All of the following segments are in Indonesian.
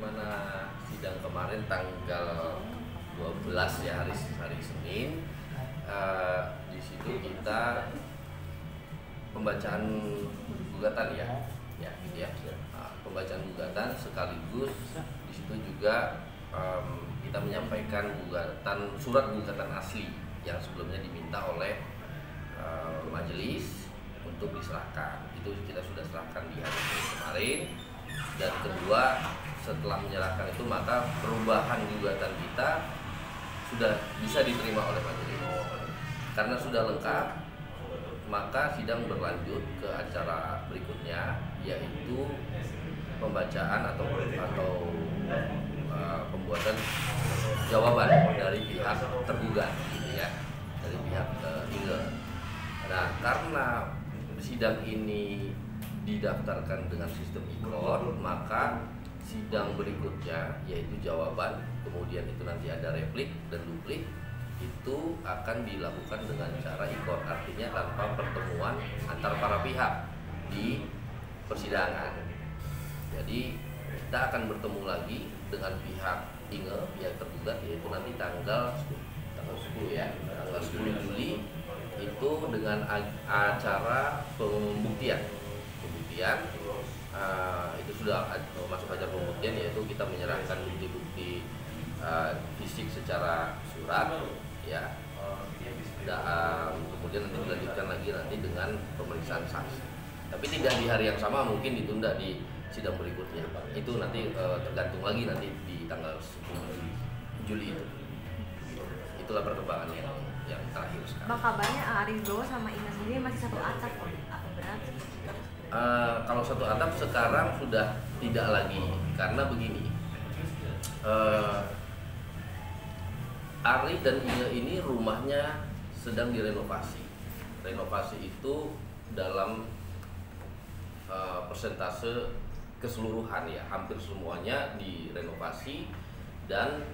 sebagaimana sidang kemarin tanggal 12 ya, hari Senin, di situ kita pembacaan gugatan gitu ya. Pembacaan gugatan sekaligus di situ juga kita menyampaikan surat gugatan asli yang sebelumnya diminta oleh majelis untuk diserahkan. Itu kita sudah serahkan di hari Senin kemarin. Dan kedua, setelah menyerahkan itu maka perubahan gugatan kita sudah bisa diterima oleh majelis. Karena sudah lengkap, maka sidang berlanjut ke acara berikutnya, yaitu pembacaan atau pembuatan jawaban dari pihak tergugat, gitu ya, dari pihak Inge. Nah, karena sidang ini didaftarkan dengan sistem ikron, maka sidang berikutnya yaitu jawaban, kemudian itu nanti ada replik dan duplik, itu akan dilakukan dengan cara ikron, artinya tanpa pertemuan antar para pihak di persidangan. Jadi kita akan bertemu lagi dengan pihak Inge yang tergugat, yaitu nanti tanggal 10 ya, tanggal 10 Juli itu dengan acara pembuktian. Itu sudah masuk acara pembuktian, yaitu kita menyerahkan bukti-bukti fisik secara surat ya. Kemudian nanti dilanjutkan lagi nanti dengan pemeriksaan saksi. Tapi tidak di hari yang sama, mungkin ditunda di sidang berikutnya. Itu nanti tergantung lagi nanti di tanggal 10 Juli itu. Itulah perkembangan yang terakhir sekarang. Bang, kabarnya Ari Wibowo sama Inge sendiri masih satu atap, benar? Kalau satu atap sekarang sudah tidak lagi, karena begini, Ari dan Inge ini rumahnya sedang direnovasi. Renovasi itu dalam persentase keseluruhan ya, hampir semuanya direnovasi, dan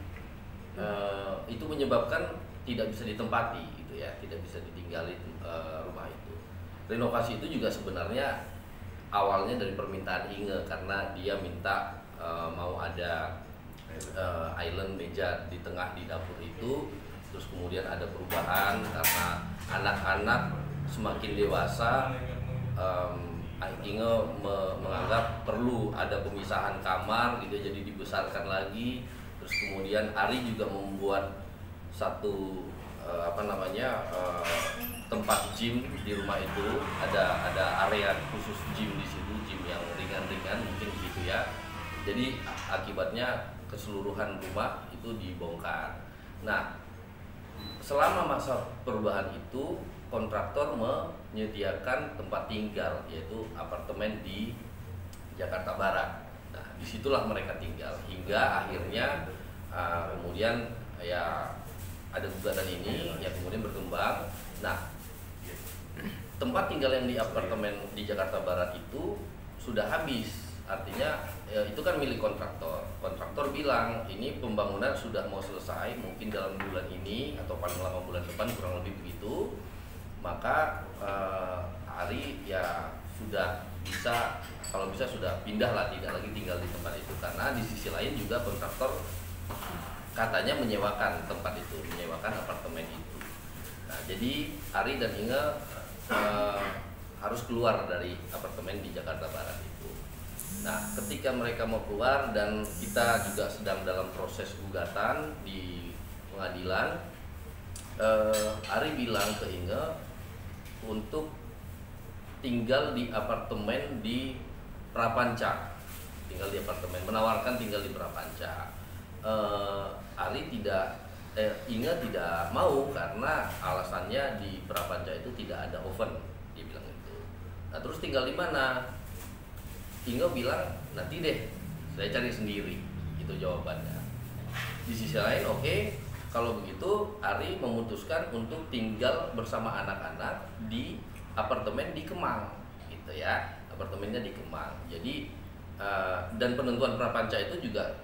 itu menyebabkan tidak bisa ditempati gitu ya, tidak bisa ditinggali rumah itu. Renovasi itu juga sebenarnya awalnya dari permintaan Inge, karena dia minta mau ada island meja di tengah di dapur itu. Terus kemudian ada perubahan karena anak-anak semakin dewasa, Inge menganggap perlu ada pemisahan kamar gitu, jadi dibesarkan lagi. Terus kemudian Ari juga membuat satu tempat gym di rumah itu, ada area khusus gym di situ, gym yang ringan-ringan mungkin gitu ya. Jadi akibatnya keseluruhan rumah itu dibongkar. Nah, selama masa perubahan itu kontraktor menyediakan tempat tinggal, yaitu apartemen di Jakarta Barat. Nah, disitulah mereka tinggal hingga akhirnya kemudian ya ada gugatan ini yang kemudian berkembang. Nah, tempat tinggal yang di apartemen di Jakarta Barat itu sudah habis, artinya ya, itu kan milik kontraktor. Kontraktor bilang ini pembangunan sudah mau selesai, mungkin dalam bulan ini atau paling lama bulan depan, kurang lebih begitu. Maka Ari ya sudah bisa, kalau bisa sudah pindah lah, tidak lagi tinggal di tempat itu, karena di sisi lain juga kontraktor katanya menyewakan tempat itu, menyewakan apartemen itu. Nah, jadi Ari dan Inge harus keluar dari apartemen di Jakarta Barat itu. Nah, ketika mereka mau keluar dan kita juga sedang dalam proses gugatan di pengadilan, Ari bilang ke Inge untuk tinggal di apartemen di Prapanca, menawarkan tinggal di Prapanca. Inge tidak mau karena alasannya di Prapanca itu tidak ada oven, dia bilang itu. Nah, terus tinggal di mana? Inge bilang nanti deh, saya cari sendiri. Itu jawabannya. Di sisi lain, oke, kalau begitu Ari memutuskan untuk tinggal bersama anak-anak di apartemen di Kemang, gitu ya. Apartemennya di Kemang. Jadi dan penentuan Prapanca itu juga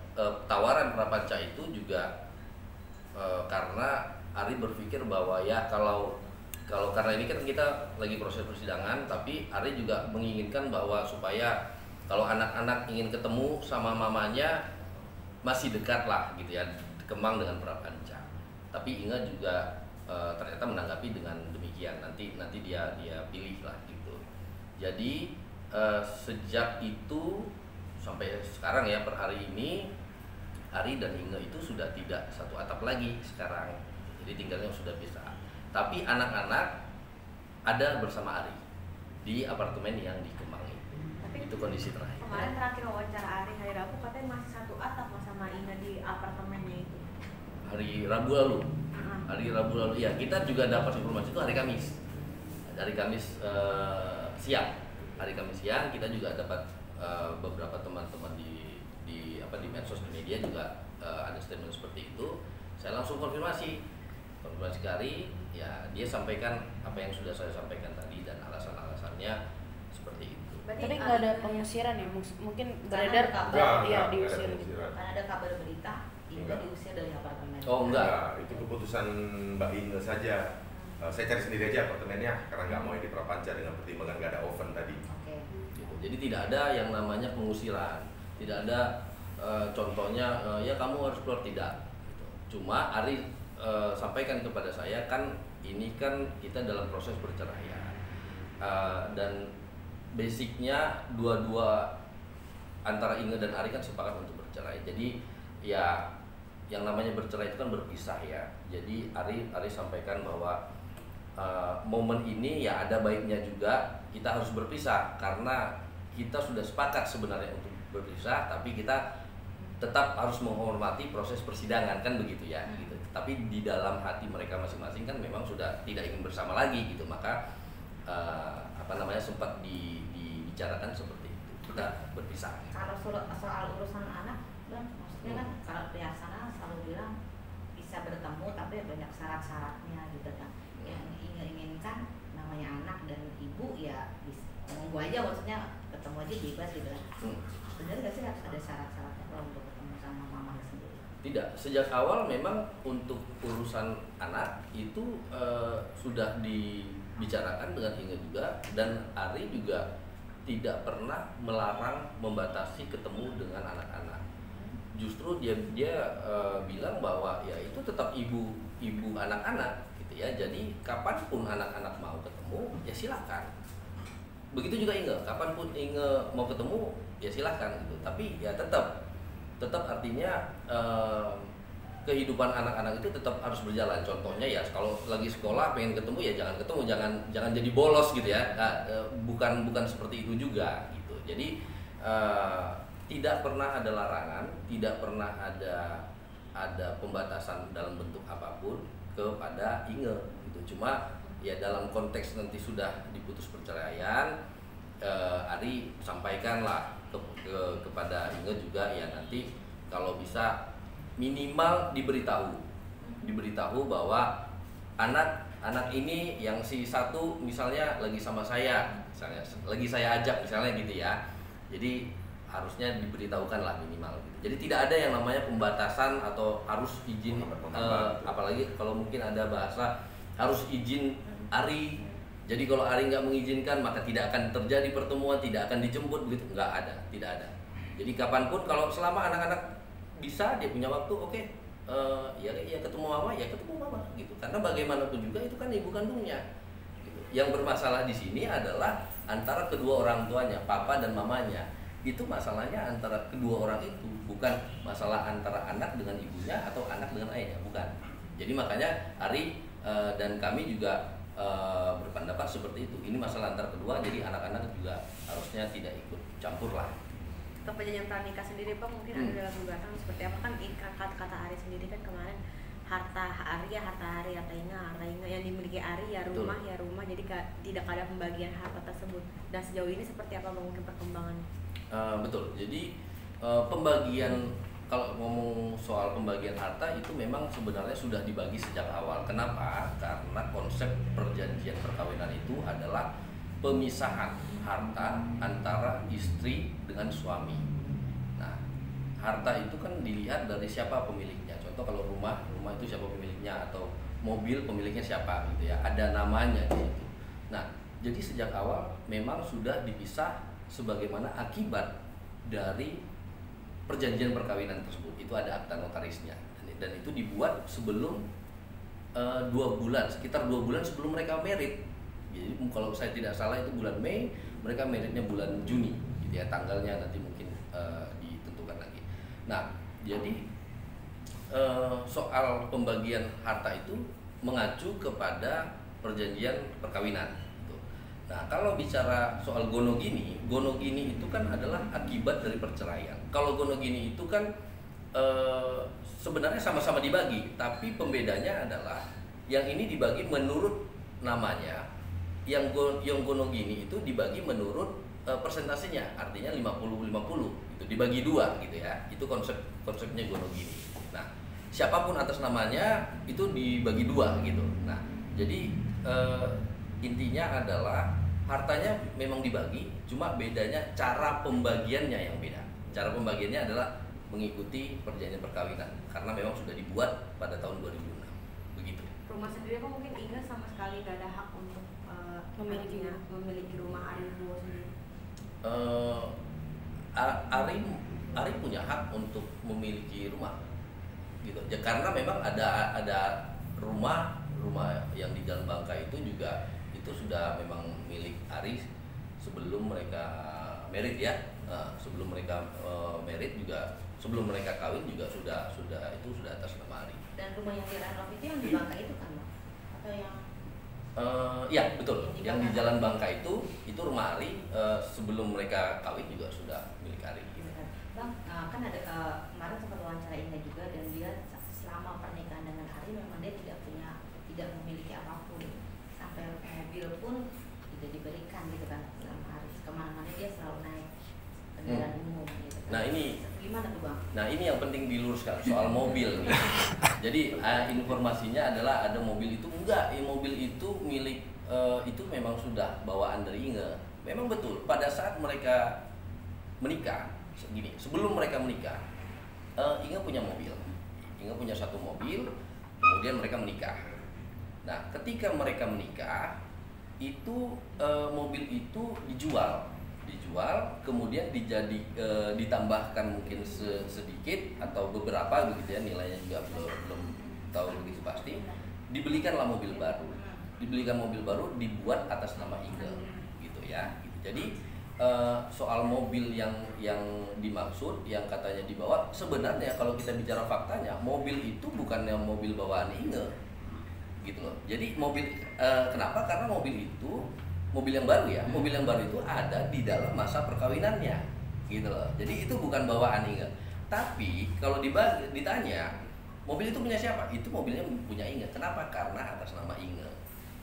tawaran Prapanca itu juga karena Ari berpikir bahwa ya kalau karena ini kan kita lagi proses persidangan, tapi Ari juga menginginkan bahwa supaya kalau anak-anak ingin ketemu sama mamanya masih dekat lah gitu ya, Kemang dengan Prapanca. Tapi Inge juga ternyata menanggapi dengan demikian, nanti dia pilih lah gitu. Jadi sejak itu sampai sekarang ya, per hari ini Ari dan Inge itu sudah tidak satu atap lagi sekarang, jadi tinggalnya sudah bisa. Tapi anak-anak ada bersama Ari di apartemen yang di Kemang itu. Tapi Itu kondisi terakhir. kemarin terakhir wawancara Ari hari Rabu katanya masih satu atap Mas sama Inge di apartemennya itu. Hari Rabu lalu. Hari Rabu lalu ya, kita juga dapat informasi itu hari Kamis. Hari Kamis siang. Hari Kamis siang kita juga dapat beberapa teman-teman di medsos, di media juga ada statement seperti itu. Saya langsung konfirmasi ke Ari, ya dia sampaikan apa yang sudah saya sampaikan tadi dan alasan-alasannya seperti itu. Tapi nggak ada pengusiran ya, mungkin beredar ya diusir gitu. Karena ada kabar berita Inge diusir dari apartemen. Oh enggak. Itu keputusan Mbak Inge saja. Saya cari sendiri aja apartemennya karena nggak mau di Prapanca dengan pertimbangan nggak ada oven tadi. Oke. Gitu. Jadi tidak ada yang namanya pengusiran, tidak ada contohnya ya kamu harus keluar, tidak. Gitu. Cuma Ari sampaikan kepada saya, kan ini kan kita dalam proses perceraian dan basicnya dua-dua antara Inge dan Ari kan sepakat untuk bercerai. Jadi ya yang namanya bercerai itu kan berpisah ya. Jadi Ari sampaikan bahwa momen ini ya ada baiknya juga kita harus berpisah, karena kita sudah sepakat sebenarnya untuk berpisah, tapi kita tetap harus menghormati proses persidangan, kan begitu ya gitu. Tapi di dalam hati mereka masing-masing kan memang sudah tidak ingin bersama lagi gitu, maka sempat dibicarakan seperti itu, kita berpisah. Kalau soal urusan anak, kan maksudnya kan kalau pihak sana selalu bilang bisa bertemu tapi banyak syarat-syaratnya gitu kan. Yang inginkan namanya anak dan ibu ya bisa monggo aja, maksudnya ketemu aja bebas gitu kan. Benar nggak sih ada syarat-syaratnya kalau untuk ketemu sama mamanya sendiri? Tidak, sejak awal memang untuk urusan anak itu sudah dibicarakan dengan Inge juga, dan Ari juga tidak pernah melarang membatasi ketemu dengan anak-anak. Justru dia bilang bahwa ya itu tetap ibu anak-anak gitu ya. Jadi kapanpun anak-anak mau ketemu ya silakan. Begitu juga Inge, kapanpun Inge mau ketemu ya silakan gitu. Tapi ya tetap artinya kehidupan anak-anak itu tetap harus berjalan. Contohnya ya kalau lagi sekolah pengen ketemu ya jangan ketemu, jangan jadi bolos gitu ya. Bukan seperti itu juga gitu. Jadi tidak pernah ada larangan, tidak pernah ada pembatasan dalam bentuk apapun kepada Inge gitu. Cuma ya dalam konteks nanti sudah diputus perceraian, Ari sampaikanlah kepada Inge juga ya, nanti kalau bisa minimal diberitahu bahwa anak ini yang si satu misalnya lagi sama saya, misalnya lagi saya ajak misalnya gitu ya. Jadi harusnya diberitahukan lah minimal gitu. Jadi tidak ada yang namanya pembatasan atau harus izin, apalagi kalau mungkin ada bahasa harus izin Ari. Jadi kalau Ari nggak mengizinkan maka tidak akan terjadi pertemuan, tidak akan dijemput begitu, nggak ada, tidak ada. Jadi kapanpun kalau selama anak-anak bisa, dia punya waktu, oke, ya ketemu mama gitu. Karena bagaimanapun juga itu kan ibu kandungnya. Gitu. Yang bermasalah di sini adalah antara kedua orang tuanya, papa dan mamanya. Itu masalahnya antara kedua orang itu, bukan masalah antara anak dengan ibunya atau anak dengan ayahnya, bukan. Jadi makanya Ari dan kami juga berpendapat seperti itu. Ini masalah antar kedua, jadi anak-anak juga harusnya tidak ikut campur lah. Untuk perjanjian pranikah sendiri Pak, mungkin ada dalam gugatan seperti apa, kan kata Ari sendiri kan kemarin harta Inge yang dimiliki Ari ya rumah. Jadi tidak ada pembagian harta tersebut. Dan sejauh ini seperti apa mungkin perkembangan? Betul. Jadi pembagian, kalau ngomong soal pembagian harta itu memang sebenarnya sudah dibagi sejak awal. Kenapa? Karena konsep perjanjian perkawinan itu adalah pemisahan harta antara istri dengan suami. Nah, harta itu kan dilihat dari siapa pemiliknya. Contoh kalau rumah itu siapa pemiliknya, atau mobil pemiliknya siapa gitu ya. Ada namanya di situ. Nah, jadi sejak awal memang sudah dipisah sebagaimana akibat dari perjanjian perkawinan tersebut itu ada akta notarisnya, dan itu dibuat sebelum 2 bulan, sekitar 2 bulan sebelum mereka merit. Jadi kalau saya tidak salah itu bulan Mei, mereka meritnya bulan Juni, gitu ya, tanggalnya nanti mungkin ditentukan lagi. Nah, jadi soal pembagian harta itu mengacu kepada perjanjian perkawinan. Gitu. Nah, kalau bicara soal gonogini itu kan adalah akibat dari perceraian. Kalau gonogini itu kan sebenarnya sama-sama dibagi, tapi pembedanya adalah yang ini dibagi menurut namanya, yang gonogini itu dibagi menurut persentasenya, artinya 50-50 itu dibagi 2 gitu ya. Itu konsepnya gonogini. Nah, siapapun atas namanya itu dibagi 2 gitu. Nah, jadi intinya adalah hartanya memang dibagi, cuma bedanya cara pembagiannya yang beda. Cara pembagiannya adalah mengikuti perjanjian perkawinan karena memang sudah dibuat pada tahun 2006. Begitu. Rumah sendiri apa mungkin Inga sama sekali gak ada hak untuk memiliki rumah Ari Wibowo sendiri? Ari punya hak untuk memiliki rumah gitu. Ya, karena memang ada rumah yang di Jalan Bangka itu juga itu sudah memang milik Ari sebelum mereka merit ya. Sebelum mereka merit juga, sebelum mereka kawin juga sudah atas nama Ari. Dan rumah yang direnov itu yang di Bangka itu kan, Bang? Atau yang ya betul, yang di Jalan Bangka itu rumah Ari sebelum mereka kawin juga sudah milik Ari. Bang, kan ada kemarin sempat wawancara Inga juga, dan dia selama pernikahan dengan Ari memang dia tidak memiliki apapun, sampai mobil pun tidak diberikan gitu kan sama Ari. Kemana-mana dia selalu naik kendaraan umum gitu kan. Nah ini gimana tuh Bang? Nah ini yang penting diluruskan soal mobil nih. Jadi informasinya adalah ada mobil itu enggak, mobil itu milik itu memang sudah bawaan dari Inge. Memang betul pada saat mereka menikah, sebelum mereka menikah, Inge punya mobil. Inge punya 1 mobil, kemudian mereka menikah. Nah ketika mereka menikah itu mobil itu dijual, kemudian ditambahkan mungkin sedikit atau beberapa begitu ya, nilainya juga belum tahu begitu pasti. Dibelikanlah mobil baru, dibuat atas nama Inge gitu ya. Jadi soal mobil yang dimaksud, yang katanya dibawa, sebenarnya kalau kita bicara faktanya, mobil itu bukannya mobil bawaan Inge gitu loh. Jadi mobil kenapa? Karena mobil itu mobil yang baru ya, mobil yang baru itu ada di dalam masa perkawinannya gitu loh. Jadi itu bukan bawaan Inge. Tapi kalau ditanya mobil itu punya siapa? Itu mobilnya punya Inge. Kenapa? Karena atas nama Inge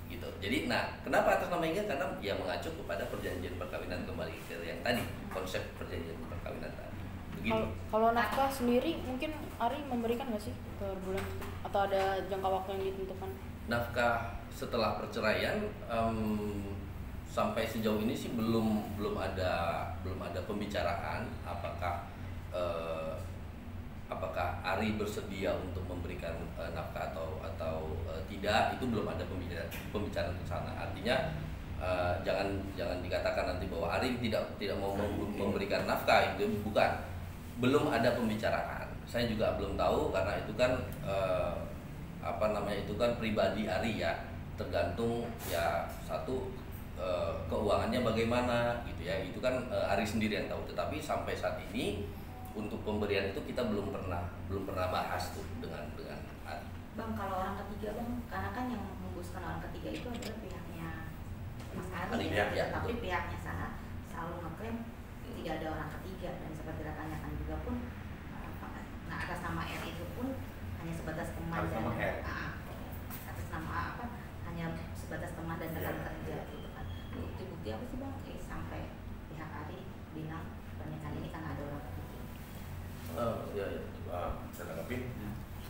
gitu. Jadi kenapa atas nama Inge? Karena ya mengacu kepada perjanjian perkawinan, kembali ke yang tadi, konsep perjanjian perkawinan tadi. Begitu. Kalau nafkah sendiri mungkin Ari memberikan nggak sih per bulan atau ada jangka waktu yang ditentukan? Nafkah setelah perceraian sampai sejauh ini sih belum ada pembicaraan apakah Ari bersedia untuk memberikan nafkah atau tidak, itu belum ada pembicaraan ke sana. Artinya jangan dikatakan nanti bahwa Ari tidak mau memberikan nafkah, itu bukan, belum ada pembicaraan. Saya juga belum tahu karena itu kan itu kan pribadi Ari ya, tergantung ya keuangannya bagaimana gitu ya, itu kan Ari sendiri yang tahu. Tetapi sampai saat ini untuk pemberian itu kita belum pernah bahas tuh dengan Ari. Bang, kalau orang ketiga Bang, karena kan yang menguruskan orang ketiga itu adalah pihaknya Mas Ari ya, tapi pihaknya sana selalu ngeklaim tidak ada orang ketiga, dan seperti ditanyakan juga pun atas nama R itu pun hanya sebatas teman dan atas nama hanya sebatas teman dan rekan kerja gitu kan. Bukti apa sih Bang sampai pihak Ari bilang pernikahan ini kan ada orang ketiga? Saya tanggapin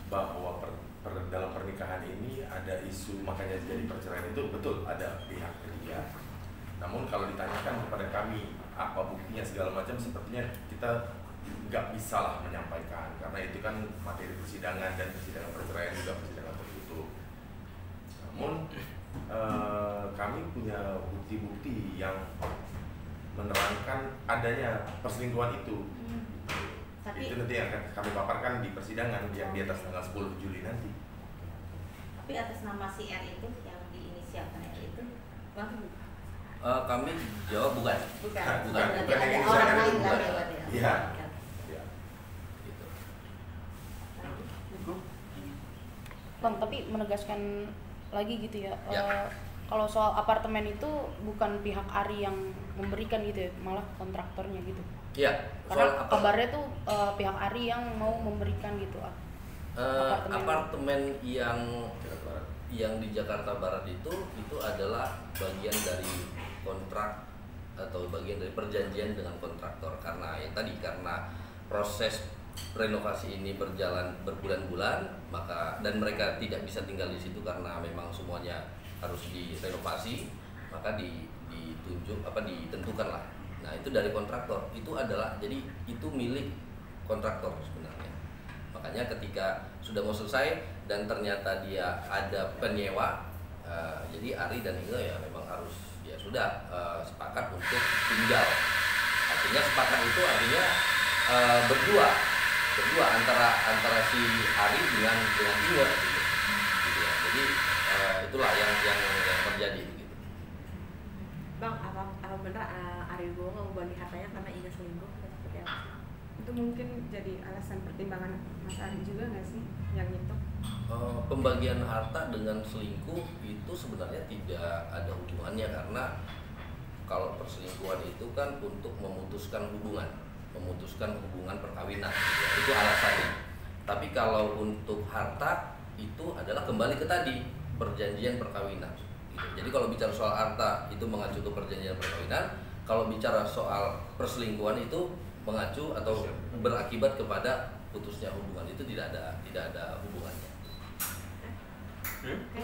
bahwa dalam pernikahan ini ada isu, makanya jadi perceraian itu betul ada pihak ketiga. Namun kalau ditanyakan kepada kami apa buktinya segala macam, sepertinya kita nggak bisa lah menyampaikan karena itu kan materi persidangan, dan persidangan perceraian juga persidangan tertutup. Namun kami punya bukti-bukti yang menerangkan adanya perselingkuhan itu. Tapi Itu nanti yang akan kami paparkan di persidangan yang di atas tanggal 10 Juli nanti. tapi atas nama si R itu yang diinisialkan R itu, Bang? Kami jawab bukan. Bukan. Bukan. Berarti Bukan ada yang orang inisialkan lain itu, lagi bukan. berarti ya. Iya. Oke. Ya. Gitu. Bang, tapi menegaskan lagi gitu ya, Ya. kalau soal apartemen itu bukan pihak Ari yang memberikan gitu ya, malah kontraktornya gitu. Iya. Karena kabarnya tuh pihak Ari yang mau memberikan gitu. Apartemen yang Jakarta Barat. di Jakarta Barat itu adalah bagian dari kontrak atau bagian dari perjanjian dengan kontraktor, karena yang tadi karena proses renovasi ini berjalan berbulan-bulan, maka dan mereka tidak bisa tinggal di situ karena memang semuanya harus direnovasi, maka ditentukanlah. Nah, itu dari kontraktor, itu adalah jadi itu milik kontraktor sebenarnya. Makanya ketika sudah mau selesai dan ternyata dia ada penyewa, jadi Ari dan Inge ya memang harus ya sudah sepakat untuk tinggal. Artinya sepakat itu artinya berdua antara si Ari dengan Inge gitu ya. Jadi itulah yang terjadi gitu. Bang, apa bener Ari Wibowo nggak mau bagi hartanya karena Inge selingkuh atau seperti apa? Itu mungkin jadi alasan pertimbangan Mas Ari juga nggak sih yang itu? Pembagian harta dengan selingkuh itu sebenarnya tidak ada hubungannya, karena kalau perselingkuhan itu kan untuk memutuskan hubungan perkawinan gitu ya. Itu alasannya. Tapi kalau untuk harta itu adalah kembali ke tadi perjanjian perkawinan gitu. Jadi kalau bicara soal harta itu mengacu ke perjanjian perkawinan, kalau bicara soal perselingkuhan itu mengacu atau berakibat kepada putusnya hubungan, itu tidak ada hubungannya. Oke.